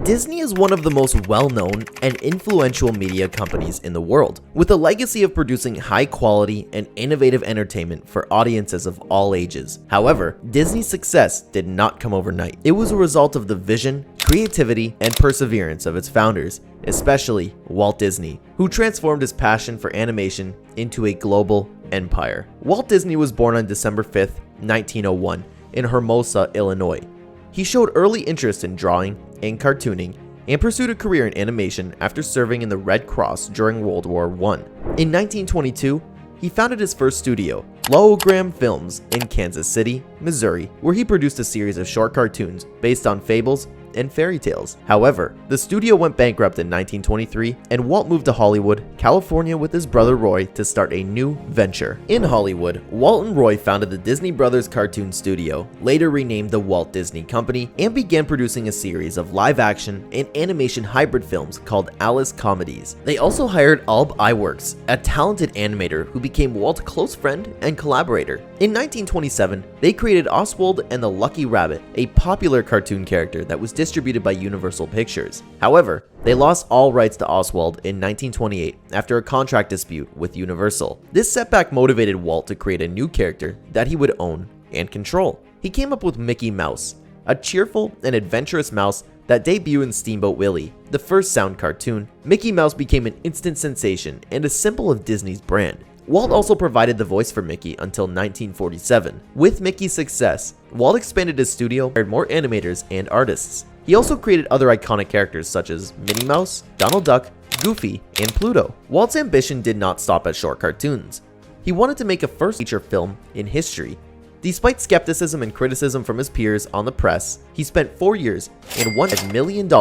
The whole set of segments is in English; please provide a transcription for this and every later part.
Disney is one of the most well-known and influential media companies in the world, with a legacy of producing high-quality and innovative entertainment for audiences of all ages. However, Disney's success did not come overnight. It was a result of the vision, creativity, and perseverance of its founders, especially Walt Disney, who transformed his passion for animation into a global empire. Walt Disney was born on December 5th, 1901, in Hermosa, Illinois. He showed early interest in drawing and cartooning and pursued a career in animation after serving in the Red Cross during World War I. In 1922, he founded his first studio, Logogram Films, in Kansas City, Missouri, where he produced a series of short cartoons based on fables and fairy tales. However, the studio went bankrupt in 1923, and Walt moved to Hollywood, California with his brother Roy to start a new venture. In Hollywood, Walt and Roy founded the Disney Brothers Cartoon Studio, later renamed the Walt Disney Company, and began producing a series of live-action and animation hybrid films called Alice Comedies. They also hired Alb Iwerks, a talented animator who became Walt's close friend and collaborator. In 1927, they created Oswald and the Lucky Rabbit, a popular cartoon character that was distributed by Universal Pictures. However, they lost all rights to Oswald in 1928 after a contract dispute with Universal. This setback motivated Walt to create a new character that he would own and control. He came up with Mickey Mouse, a cheerful and adventurous mouse that debuted in Steamboat Willie, the first sound cartoon. Mickey Mouse became an instant sensation and a symbol of Disney's brand. Walt also provided the voice for Mickey until 1947. With Mickey's success, Walt expanded his studio, hired more animators and artists. He also created other iconic characters such as Minnie Mouse, Donald Duck, Goofy, and Pluto. Walt's ambition did not stop at short cartoons. He wanted to make a first feature film in history. Despite skepticism and criticism from his peers on the press, he spent 4 years and $1 million,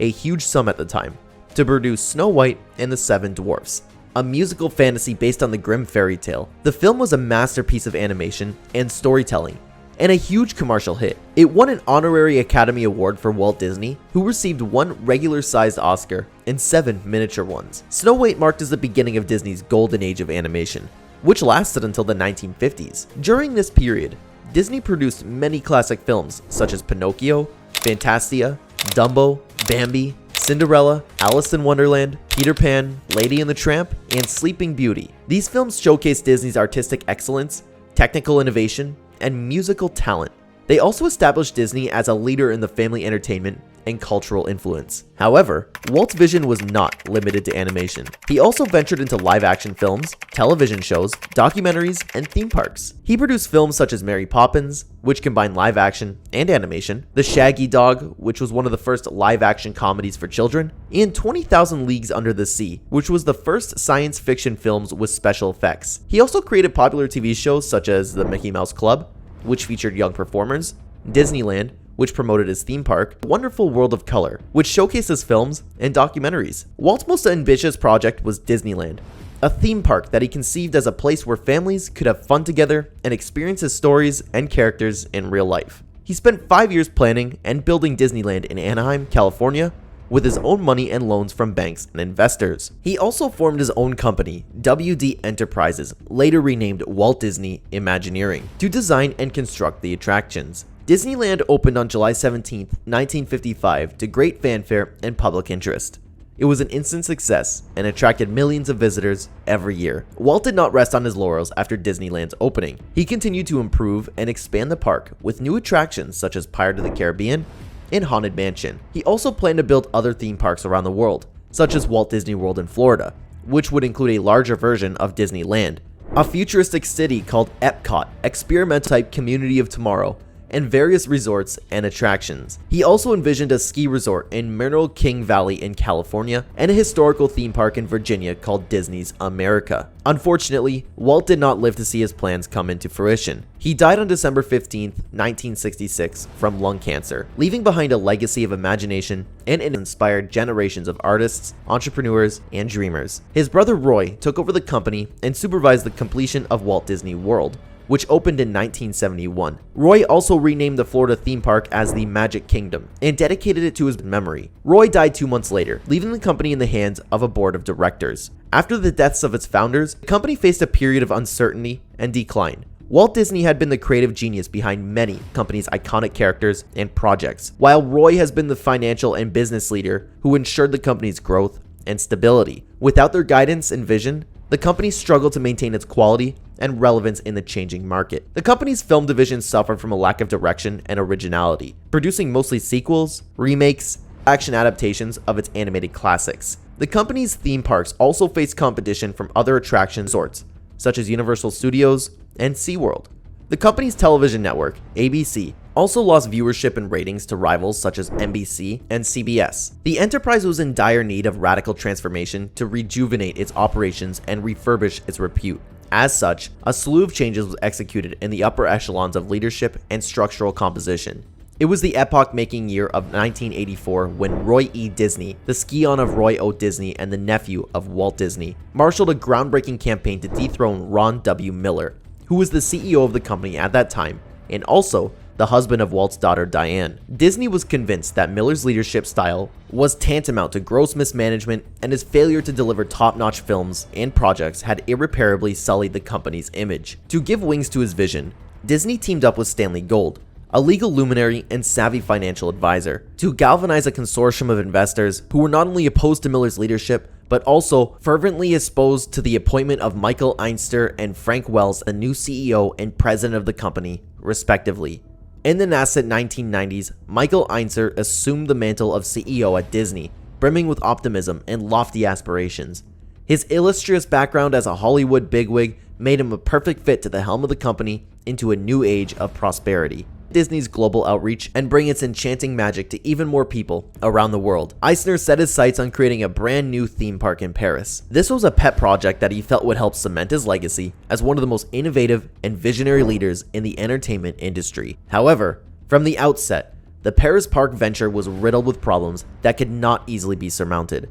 a huge sum at the time, to produce Snow White and the Seven Dwarfs, a musical fantasy based on the Grimm fairy tale. The film was a masterpiece of animation and storytelling, and a huge commercial hit. It won an honorary Academy Award for Walt Disney, who received 1 regular-sized Oscar and 7 miniature ones. Snow White marked as the beginning of Disney's golden age of animation, which lasted until the 1950s. During this period, Disney produced many classic films such as Pinocchio, Fantasia, Dumbo, Bambi, Cinderella, Alice in Wonderland, Peter Pan, Lady and the Tramp, and Sleeping Beauty. These films showcase Disney's artistic excellence, technical innovation, and musical talent. They also established Disney as a leader in the family entertainment and cultural influence. However, Walt's vision was not limited to animation. He also ventured into live-action films, television shows, documentaries, and theme parks. He produced films such as Mary Poppins, which combined live-action and animation, The Shaggy Dog, which was one of the first live-action comedies for children, and 20,000 Leagues Under the Sea, which was the first science fiction films with special effects. He also created popular TV shows such as The Mickey Mouse Club, which featured young performers, Disneyland, which promoted his theme park, Wonderful World of Color, which showcases films and documentaries. Walt's most ambitious project was Disneyland, a theme park that he conceived as a place where families could have fun together and experience his stories and characters in real life. He spent 5 years planning and building Disneyland in Anaheim, California, with his own money and loans from banks and investors. He also formed his own company, WD Enterprises, later renamed Walt Disney Imagineering, to design and construct the attractions. Disneyland opened on July 17, 1955, to great fanfare and public interest. It was an instant success and attracted millions of visitors every year. Walt did not rest on his laurels after Disneyland's opening. He continued to improve and expand the park with new attractions such as Pirates of the Caribbean and Haunted Mansion. He also planned to build other theme parks around the world, such as Walt Disney World in Florida, which would include a larger version of Disneyland, a futuristic city called Epcot, experimental-type community of tomorrow, and various resorts and attractions. He also envisioned a ski resort in Mineral King Valley in California and a historical theme park in Virginia called Disney's America. Unfortunately, Walt did not live to see his plans come into fruition. He died on December 15, 1966, from lung cancer, leaving behind a legacy of imagination and inspired generations of artists, entrepreneurs, and dreamers. His brother Roy took over the company and supervised the completion of Walt Disney World, which opened in 1971. Roy also renamed the Florida theme park as the Magic Kingdom and dedicated it to his memory. Roy died 2 months later, leaving the company in the hands of a board of directors. After the deaths of its founders, the company faced a period of uncertainty and decline, Walt Disney had been the creative genius behind many companies' iconic characters and projects, while Roy has been the financial and business leader who ensured the company's growth and stability. Without their guidance and vision, the company struggled to maintain its quality and relevance in the changing market. The company's film division suffered from a lack of direction and originality, producing mostly sequels, remakes, action adaptations of its animated classics. The company's theme parks also faced competition from other attraction resorts, such as Universal Studios and SeaWorld. The company's television network, ABC, also lost viewership and ratings to rivals such as NBC and CBS. The enterprise was in dire need of radical transformation to rejuvenate its operations and refurbish its repute. As such, a slew of changes was executed in the upper echelons of leadership and structural composition. It was the epoch-making year of 1984 when Roy E. Disney, the scion of Roy O. Disney and the nephew of Walt Disney, marshaled a groundbreaking campaign to dethrone Ron W. Miller, who was the CEO of the company at that time, and also the husband of Walt's daughter Diane. Disney was convinced that Miller's leadership style was tantamount to gross mismanagement, and his failure to deliver top-notch films and projects had irreparably sullied the company's image. To give wings to his vision, Disney teamed up with Stanley Gold, a legal luminary and savvy financial advisor, to galvanize a consortium of investors who were not only opposed to Miller's leadership, but also fervently opposed to the appointment of Michael Einster and Frank Wells, the new CEO and president of the company, respectively. In the nascent 1990s, Michael Einster assumed the mantle of CEO at Disney, brimming with optimism and lofty aspirations. His illustrious background as a Hollywood bigwig made him a perfect fit to the helm of the company into a new age of prosperity. Disney's global outreach and bring its enchanting magic to even more people around the world. Eisner set his sights on creating a brand new theme park in Paris. This was a pet project that he felt would help cement his legacy as one of the most innovative and visionary leaders in the entertainment industry. However, from the outset, the Paris park venture was riddled with problems that could not easily be surmounted.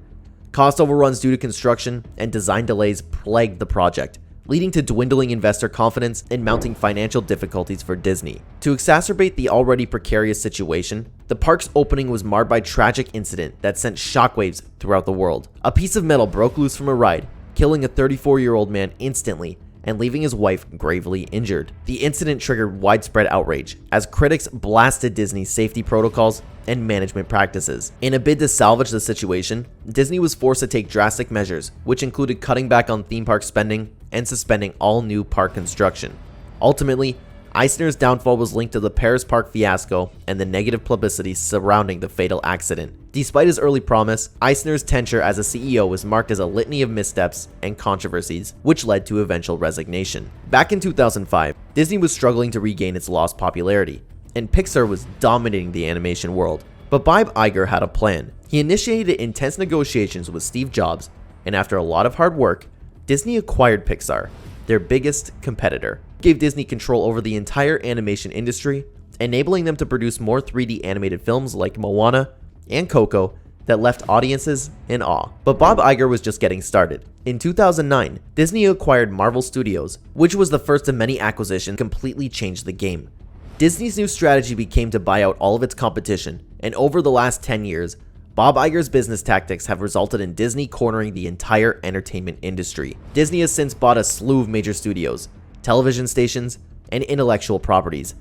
Cost overruns due to construction and design delays plagued the project, leading to dwindling investor confidence and mounting financial difficulties for Disney. To exacerbate the already precarious situation, the park's opening was marred by a tragic incident that sent shockwaves throughout the world. A piece of metal broke loose from a ride, killing a 34-year-old man instantly and leaving his wife gravely injured. The incident triggered widespread outrage as critics blasted Disney's safety protocols and management practices. In a bid to salvage the situation, Disney was forced to take drastic measures, which included cutting back on theme park spending and suspending all new park construction. Ultimately, Eisner's downfall was linked to the Paris park fiasco and the negative publicity surrounding the fatal accident. Despite his early promise, Eisner's tenure as a CEO was marked as a litany of missteps and controversies, which led to eventual resignation. Back in 2005, Disney was struggling to regain its lost popularity, and Pixar was dominating the animation world. But Bob Iger had a plan. He initiated intense negotiations with Steve Jobs, and after a lot of hard work, Disney acquired Pixar, their biggest competitor. Gave Disney control over the entire animation industry, enabling them to produce more 3D animated films like Moana and Coco that left audiences in awe. But Bob Iger was just getting started. In 2009, Disney acquired Marvel Studios, which was the first of many acquisitions that completely changed the game. Disney's new strategy became to buy out all of its competition, and over the last 10 years, Bob Iger's business tactics have resulted in Disney cornering the entire entertainment industry. Disney has since bought a slew of major studios, television stations, and intellectual properties,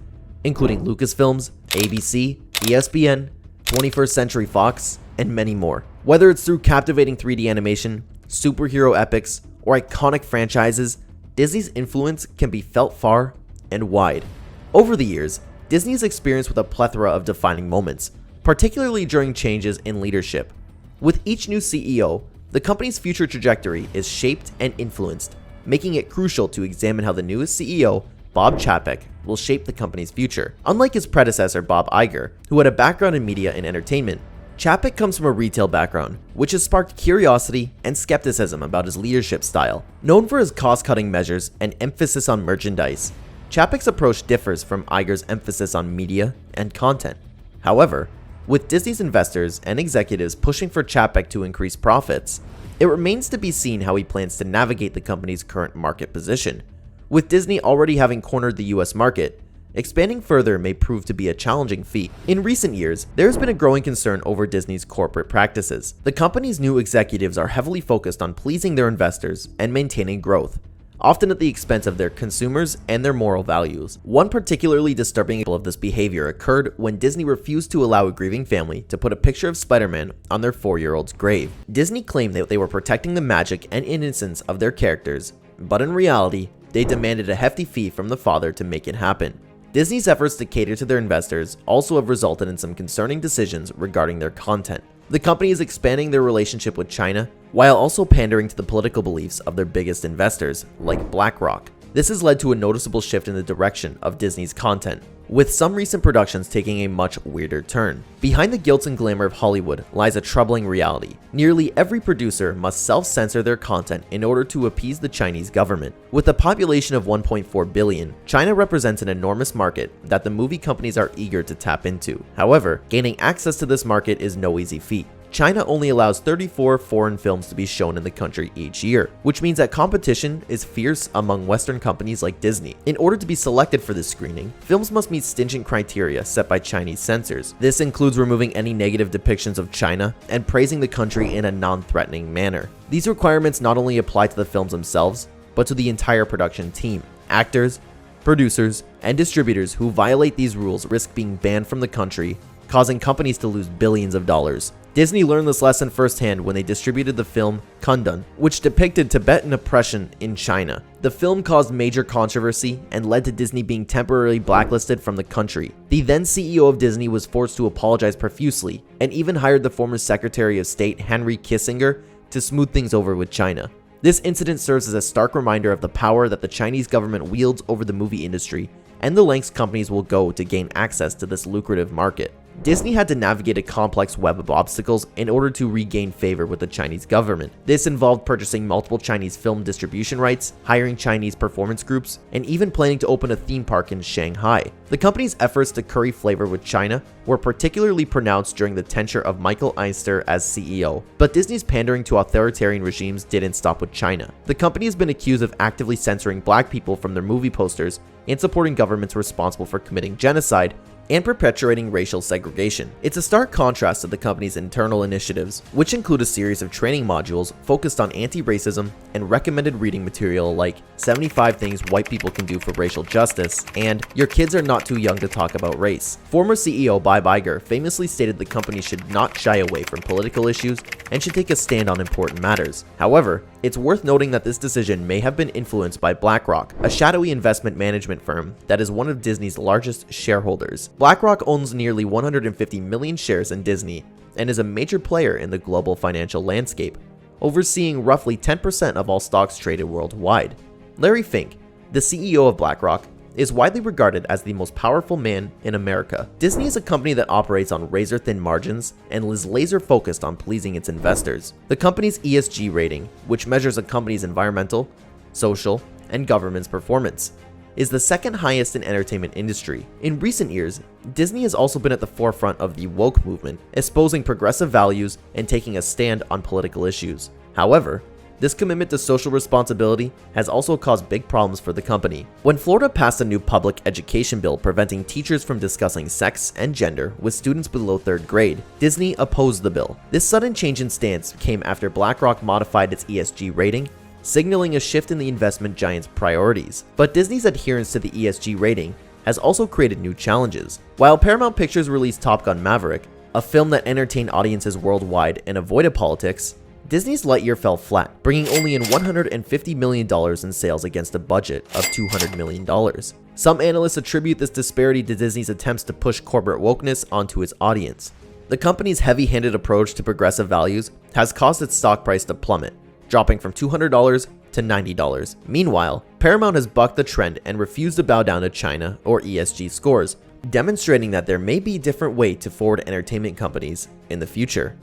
including Lucasfilms, ABC, ESPN, 21st Century Fox, and many more. Whether it's through captivating 3D animation, superhero epics, or iconic franchises, Disney's influence can be felt far and wide. Over the years, Disney has experienced with a plethora of defining moments, particularly during changes in leadership. With each new CEO, the company's future trajectory is shaped and influenced, making it crucial to examine how the newest CEO, Bob Chapek, will shape the company's future. Unlike his predecessor, Bob Iger, who had a background in media and entertainment, Chapek comes from a retail background, which has sparked curiosity and skepticism about his leadership style. Known for his cost-cutting measures and emphasis on merchandise, Chapek's approach differs from Iger's emphasis on media and content. However, with Disney's investors and executives pushing for Chapek to increase profits, it remains to be seen how he plans to navigate the company's current market position. With Disney already having cornered the US market, expanding further may prove to be a challenging feat. In recent years, there has been a growing concern over Disney's corporate practices. The company's new executives are heavily focused on pleasing their investors and maintaining growth, often at the expense of their consumers and their moral values. One particularly disturbing example of this behavior occurred when Disney refused to allow a grieving family to put a picture of Spider-Man on their 4-year-old's grave. Disney claimed that they were protecting the magic and innocence of their characters, but in reality, they demanded a hefty fee from the father to make it happen. Disney's efforts to cater to their investors also have resulted in some concerning decisions regarding their content. The company is expanding their relationship with China while also pandering to the political beliefs of their biggest investors, like BlackRock. This has led to a noticeable shift in the direction of Disney's content, with some recent productions taking a much weirder turn. Behind the glitz and glamour of Hollywood lies a troubling reality. Nearly every producer must self-censor their content in order to appease the Chinese government. With a population of 1.4 billion, China represents an enormous market that the movie companies are eager to tap into. However, gaining access to this market is no easy feat. China only allows 34 foreign films to be shown in the country each year, which means that competition is fierce among Western companies like Disney. In order to be selected for this screening, films must meet stringent criteria set by Chinese censors. This includes removing any negative depictions of China and praising the country in a non-threatening manner. These requirements not only apply to the films themselves, but to the entire production team. Actors, producers, and distributors who violate these rules risk being banned from the country, causing companies to lose billions of dollars. Disney learned this lesson firsthand when they distributed the film Kundun, which depicted Tibetan oppression in China. The film caused major controversy and led to Disney being temporarily blacklisted from the country. The then CEO of Disney was forced to apologize profusely and even hired the former Secretary of State Henry Kissinger to smooth things over with China. This incident serves as a stark reminder of the power that the Chinese government wields over the movie industry and the lengths companies will go to gain access to this lucrative market. Disney had to navigate a complex web of obstacles in order to regain favor with the Chinese government. This involved purchasing multiple Chinese film distribution rights, hiring Chinese performance groups, and even planning to open a theme park in Shanghai. The company's efforts to curry favor with China were particularly pronounced during the tenure of Michael Eisner as CEO, but Disney's pandering to authoritarian regimes didn't stop with China. The company has been accused of actively censoring black people from their movie posters and supporting governments responsible for committing genocide and perpetuating racial segregation. It's a stark contrast to the company's internal initiatives, which include a series of training modules focused on anti-racism and recommended reading material like 75 Things White People Can Do for Racial Justice and Your Kids Are Not Too Young to Talk About Race. Former CEO Bob Iger famously stated the company should not shy away from political issues and should take a stand on important matters. However, it's worth noting that this decision may have been influenced by BlackRock, a shadowy investment management firm that is one of Disney's largest shareholders. BlackRock owns nearly 150 million shares in Disney and is a major player in the global financial landscape, overseeing roughly 10% of all stocks traded worldwide. Larry Fink, the CEO of BlackRock, is widely regarded as the most powerful man in America. Disney is a company that operates on razor-thin margins and is laser-focused on pleasing its investors. The company's ESG rating, which measures a company's environmental, social, and governance performance, is the second highest in entertainment industry. In recent years, Disney has also been at the forefront of the woke movement, espousing progressive values and taking a stand on political issues. However, this commitment to social responsibility has also caused big problems for the company. When Florida passed a new public education bill preventing teachers from discussing sex and gender with students below 3rd grade, Disney opposed the bill. This sudden change in stance came after BlackRock modified its ESG rating, signaling a shift in the investment giant's priorities. But Disney's adherence to the ESG rating has also created new challenges. While Paramount Pictures released Top Gun: Maverick, a film that entertained audiences worldwide and avoided politics, Disney's Lightyear fell flat, bringing only in $150 million in sales against a budget of $200 million. Some analysts attribute this disparity to Disney's attempts to push corporate wokeness onto its audience. The company's heavy-handed approach to progressive values has caused its stock price to plummet, dropping from $200 to $90. Meanwhile, Paramount has bucked the trend and refused to bow down to China or ESG scores, demonstrating that there may be a different way to forward entertainment companies in the future.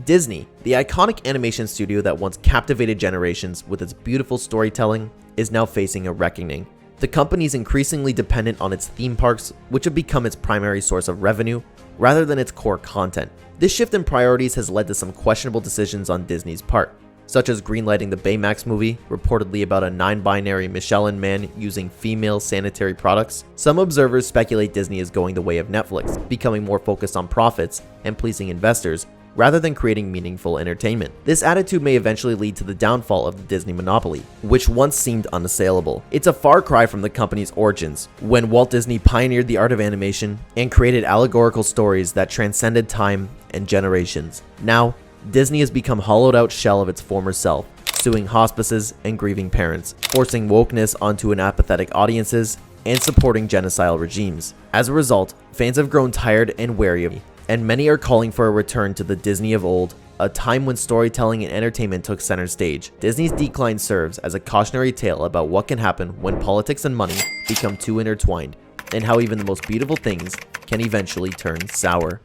Disney, the iconic animation studio that once captivated generations with its beautiful storytelling, is now facing a reckoning. The company is increasingly dependent on its theme parks, which have become its primary source of revenue, rather than its core content. This shift in priorities has led to some questionable decisions on Disney's part, such as greenlighting the Baymax movie, reportedly about a non-binary Michelin man using female sanitary products. Some observers speculate Disney is going the way of Netflix, becoming more focused on profits and pleasing investors, rather than creating meaningful entertainment. This attitude may eventually lead to the downfall of the Disney monopoly, which once seemed unassailable. It's a far cry from the company's origins, when Walt Disney pioneered the art of animation and created allegorical stories that transcended time and generations. Now, Disney has become a hollowed-out shell of its former self, suing hospices and grieving parents, forcing wokeness onto an apathetic audiences, and supporting genocidal regimes. As a result, fans have grown tired and wary of it, and many are calling for a return to the Disney of old, a time when storytelling and entertainment took center stage. Disney's decline serves as a cautionary tale about what can happen when politics and money become too intertwined, and how even the most beautiful things can eventually turn sour.